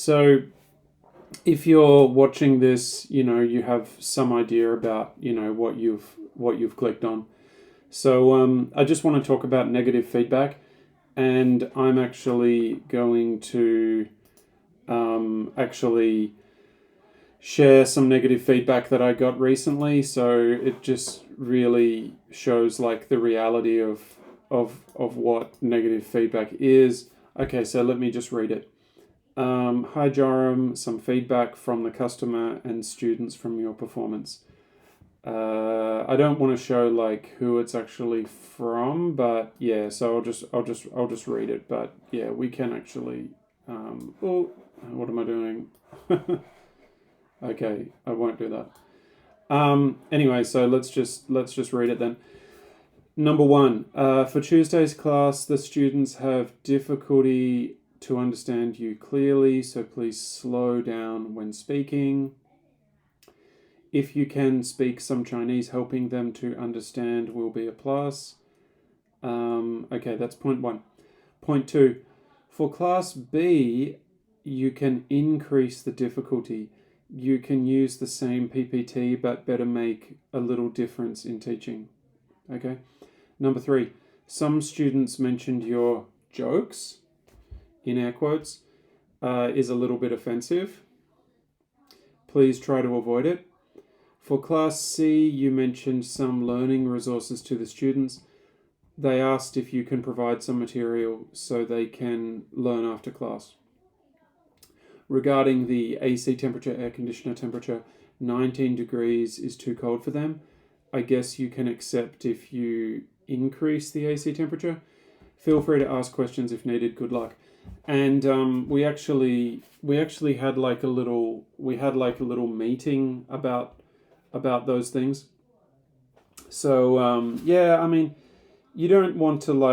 So if you're watching this, you have some idea about, what you've clicked on. So I just want to talk about negative feedback, and I'm actually going to actually share some negative feedback that I got recently. So it just really shows like the reality of what negative feedback is. Okay, so let me just read it. Hi Joram, some feedback from the customer and students from your performance. I don't want to show like who it's actually from, but yeah, so I'll just read it. But yeah, we can actually. Oh, what am I doing? Okay, I won't do that. Anyway, so let's just read it then. Number one, for Tuesday's class, the students have difficulty to understand you clearly, so please slow down when speaking. If you can speak some Chinese, helping them to understand will be a plus. Okay, that's point one. Point two, for class B, you can increase the difficulty. You can use the same PPT, but better make a little difference in teaching. Okay. Number three, some students mentioned your jokes, in air quotes, is a little bit offensive. Please try to avoid it. For Class C, you mentioned some learning resources to the students. They asked if you can provide some material so they can learn after class. Regarding the AC temperature, air conditioner temperature, 19 degrees is too cold for them. I guess you can accept if you increase the AC temperature. Feel free to ask questions if needed. Good luck. And we actually had like a little meeting about those things. So yeah, I mean, you don't want to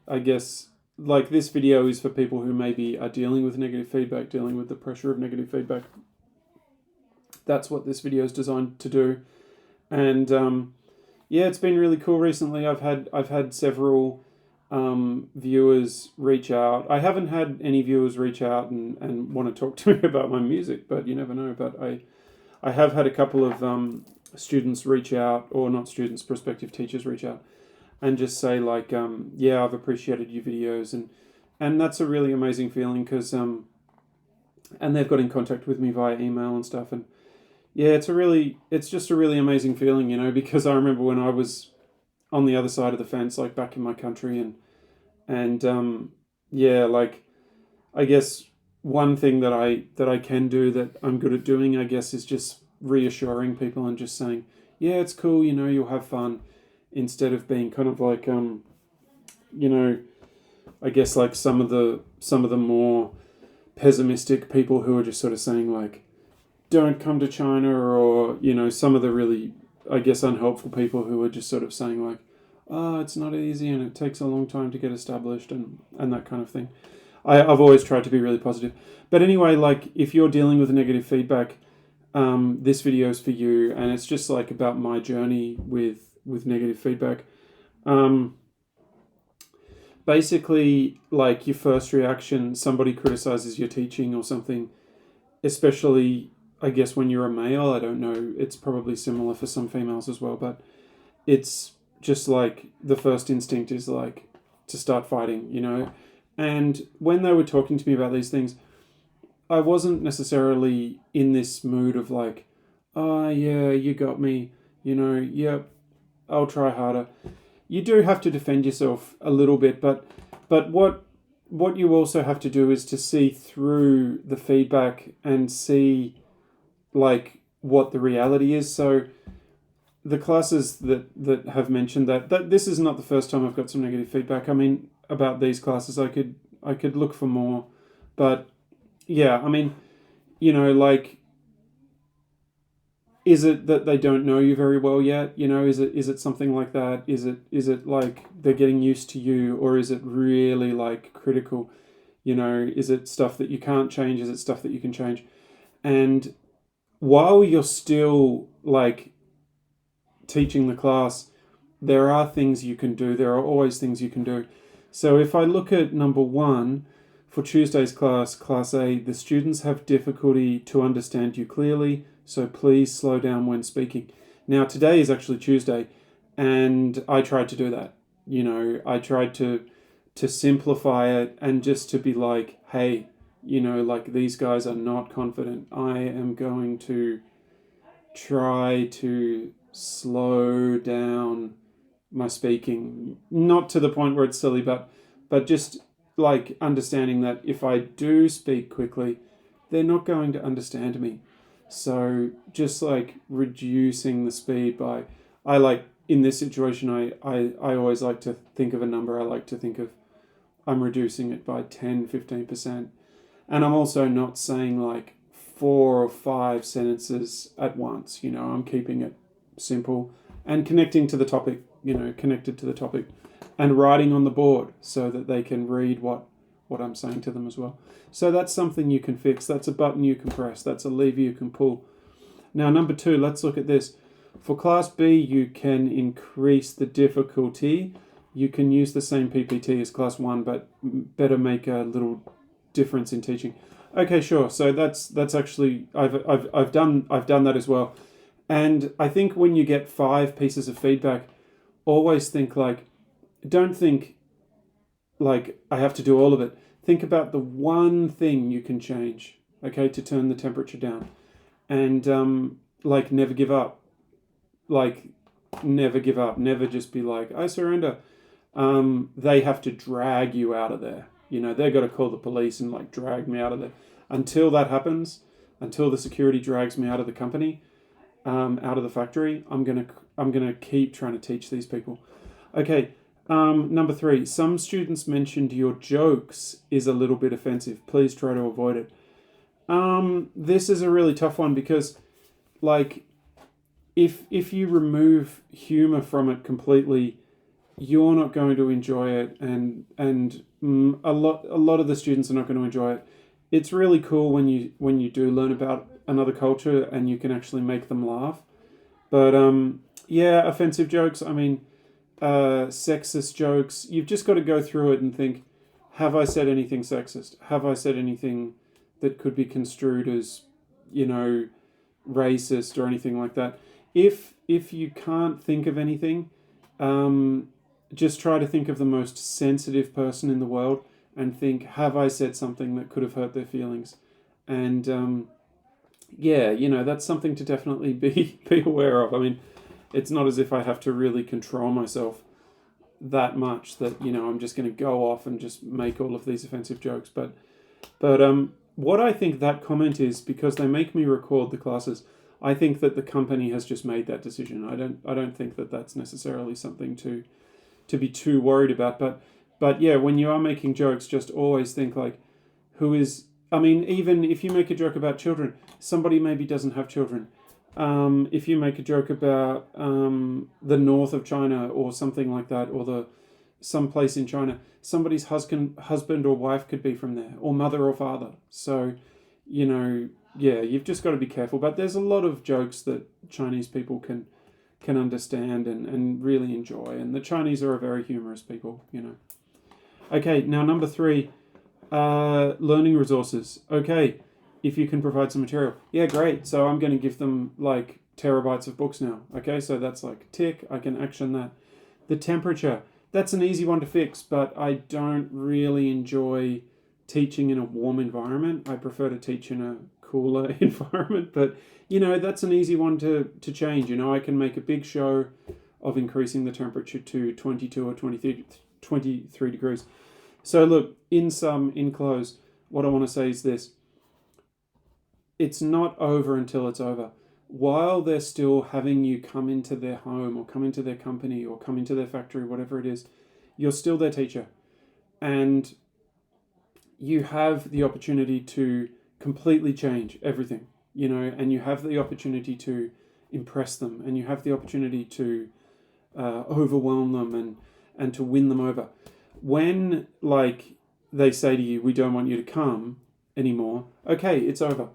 I guess this video is for people who maybe are dealing with negative feedback, dealing with the pressure of negative feedback. That's what this video is designed to do. And yeah, it's been really cool recently. I've had several viewers reach out. I haven't had any viewers reach out and want to talk to me about my music, but you never know. But I have had a couple of students reach out, or not students, prospective teachers reach out and just say yeah, I've appreciated your videos, and that's a really amazing feeling because and they've got in contact with me via email and stuff, and yeah, it's just a really amazing feeling, because I remember when I was on the other side of the fence, like back in my country, and yeah, I guess one thing that I can do that I'm good at doing, I guess, is just reassuring people and just saying, yeah, it's cool, you'll have fun, instead of being kind of I guess like some of the more pessimistic people who are just sort of saying don't come to China, or some of the really, I guess, unhelpful people who are just sort of saying oh, it's not easy and it takes a long time to get established and that kind of thing. I've always tried to be really positive. But anyway, if you're dealing with negative feedback, this video is for you, and it's just about my journey with negative feedback. Basically, your first reaction, somebody criticizes your teaching or something, especially, I guess, when you're a male. I don't know, it's probably similar for some females as well, but it's just the first instinct is to start fighting. And when they were talking to me about these things, I wasn't necessarily in this mood of oh yeah, you got me, yep, I'll try harder. You do have to defend yourself a little bit, but what you also have to do is to see through the feedback and see what the reality is. So the classes that have mentioned that this is not the first time I've got some negative feedback. I mean, about these classes, I could look for more, but yeah, I mean, is it that they don't know you very well yet? Is it something like that? Is it they're getting used to you, or is it really critical? Is it stuff that you can't change? Is it stuff that you can change? And while you're still teaching the class, there are things you can do. There are always things you can do. So if I look at number one, For Tuesday's class, Class A, the students have difficulty to understand you clearly, so please slow down when speaking. Now, today is actually Tuesday, and I tried to do that. I tried to simplify it and just to be like, hey, like these guys are not confident. I am going to try to slow down my speaking, not to the point where it's silly, but just like understanding that if I do speak quickly, they're not going to understand me. So just like reducing the speed by, I like in this situation, I always like to think of a number. I like to think of I'm reducing it by 10-15%. And I'm also not saying like 4 or 5 sentences at once. I'm keeping it simple and connecting to the topic, connected to the topic, and writing on the board so that they can read what I'm saying to them as well. So that's something you can fix. That's a button you can press. That's a lever you can pull. Now, number 2, let's look at this. For Class B, you can increase the difficulty. You can use the same PPT as Class 1, but better make a little difference in teaching. Okay, sure. So that's actually I've done that as well. And I think when you get 5 pieces of feedback, always think like, don't think like I have to do all of it. Think about the one thing you can change, okay, to turn the temperature down. And like never give up. Like never give up. Never just be like, I surrender. They have to drag you out of there. They've got to call the police and like drag me out of there. Until that happens, until the security drags me out of the company, out of the factory, I'm gonna keep trying to teach these people. Okay, number 3. Some students mentioned your jokes is a little bit offensive. Please try to avoid it. This is a really tough one because, like, if you remove humor from it completely, you're not going to enjoy it, and a lot of the students are not going to enjoy it. It's really cool when you do learn about another culture and you can actually make them laugh. But yeah, offensive jokes. I mean, sexist jokes. You've just got to go through it and think: have I said anything sexist? Have I said anything that could be construed as, racist or anything like that? If you can't think of anything, just try to think of the most sensitive person in the world and think, have I said something that could have hurt their feelings? And yeah, that's something to definitely be aware of. I mean, it's not as if I have to really control myself that much that, I'm just going to go off and just make all of these offensive jokes. But what I think that comment is, because they make me record the classes, I think that the company has just made that decision. I don't think that that's necessarily something to be too worried about. But yeah, when you are making jokes, just always think like, even if you make a joke about children, somebody maybe doesn't have children. If you make a joke about the north of China or something like that, or some place in China, somebody's husband or wife could be from there, or mother or father. So, yeah, you've just got to be careful. But there's a lot of jokes that Chinese people can understand and really enjoy. And the Chinese are a very humorous people, Okay, now number 3, learning resources. Okay, if you can provide some material. Yeah, great. So I'm going to give them like terabytes of books now. Okay, so that's like tick. I can action that. The temperature. That's an easy one to fix, but I don't really enjoy teaching in a warm environment. I prefer to teach in a cooler environment, but that's an easy one to change. I can make a big show of increasing the temperature to 22 or 23 degrees. So look, in close, what I want to say is this: it's not over until it's over. While they're still having you come into their home or come into their company or come into their factory, whatever it is, you're still their teacher. And you have the opportunity to completely change everything, and you have the opportunity to impress them, and you have the opportunity to overwhelm them and to win them over. When, like, they say to you, we don't want you to come anymore, okay, it's over.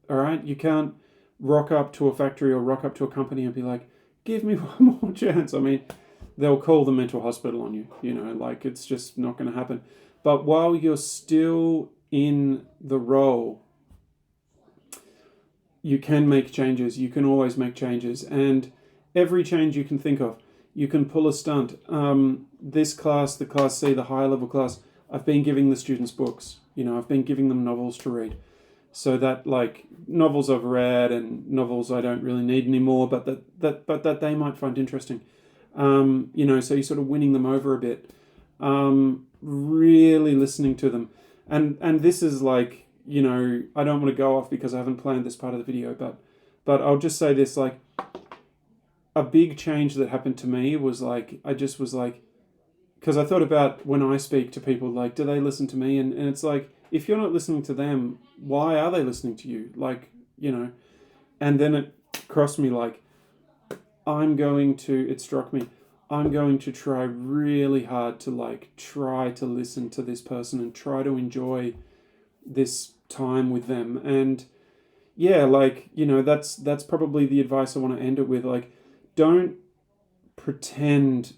All right? You can't rock up to a factory or rock up to a company and be like, give me one more chance. I mean, they'll call the mental hospital on you, like, it's just not going to happen. But while you're still in the role, you can make changes. You can always make changes. And every change you can think of, you can pull a stunt. This class, the Class C, the higher level class, I've been giving the students books. I've been giving them novels to read. So that, like, novels I've read and novels I don't really need anymore, but that they might find interesting. So you're sort of winning them over a bit. Really listening to them. And this is like, I don't want to go off because I haven't planned this part of the video, but I'll just say this, like, a big change that happened to me was like, I just was like, because I thought about when I speak to people, like, do they listen to me? And it's like, if you're not listening to them, why are they listening to you? Like, and then it crossed me, like, it struck me, I'm going to try really hard to, like, try to listen to this person and try to enjoy this time with them. And yeah, like, that's probably the advice I want to end it with. Like, don't pretend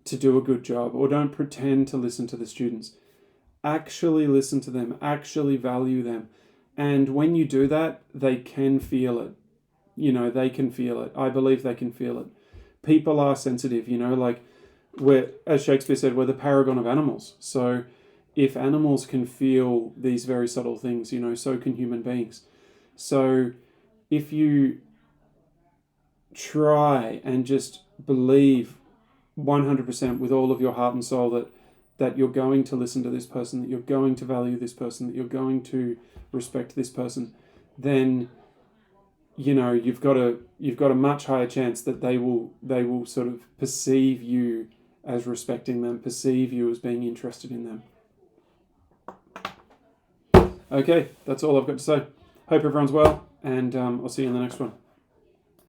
to do a good job, or don't pretend to listen to the students. Actually listen to them, actually value them. And when you do that, they can feel it. They can feel it. I believe they can feel it. People are sensitive, like, as Shakespeare said, we're the paragon of animals. So if animals can feel these very subtle things, so can human beings. So if you try and just believe 100% with all of your heart and soul that you're going to listen to this person, that you're going to value this person, that you're going to respect this person, then you've got a much higher chance that they will sort of perceive you as respecting them, perceive you as being interested in them. Okay, that's all I've got to say. Hope everyone's well, and I'll see you in the next one.